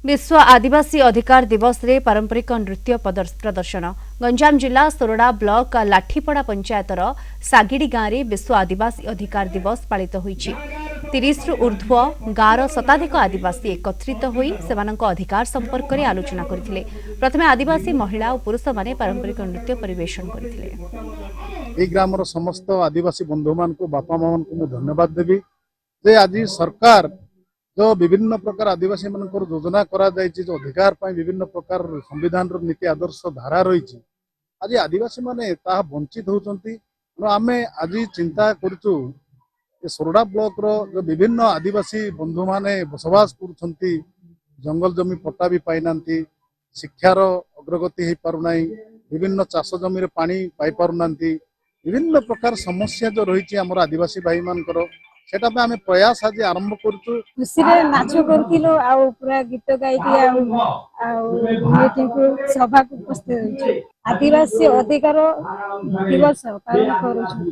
विश्व आदिवासी अधिकार दिवस रे पारंपरिक नृत्य प्रदर्शन गंजाम जिला सोरडा ब्लॉक लाठीपड़ा पंचायतर सागिड़ी गाँव में विश्व आदिवासी अधिकार दिवस पालित होईछि। 30 रु ऊर्ध्व गाँवर शताधिक आदिवासी एकत्रित होई सेमानक अधिकार संपर्क में आलोचना करथिले। प्रथमे आदिवासी महिला और पुरुष माने पारंपरिक नृत्य परिवेषण करथिले। ग्रामर समस्त आदिवासी बंधु मान को बापा माँ को धन्यवाद देवी जे आज सरकार जो विभिन्न प्रकार आदिवासी मान योजना करा जो अधिकार पाई विभिन्न प्रकार संविधान नीति आदर्श धारा रही आज आदिवासी माने ताहा वंचित होती आम आज चिंता करूँ सोरडा ब्लॉक रो जो विभिन्न आदिवासी बंधु माने बसवास कर जंगल जमी पट्टा भी पाई ना शिक्षार अग्रगति हो पारना विभिन्न चाष जमी पानी पाई पारना विभिन्न प्रकार समस्या जो रही आम आदिवासी भाई मानकर सेटा पे आमे प्रयास आज आरंभ करछु। खुशी रे नाच करथिलो आ पूरा गीत गाइकी आ मीटिंग को सभा को उपस्थित होइछु। आदिवासी अधिकार दिवस पालन करूछु।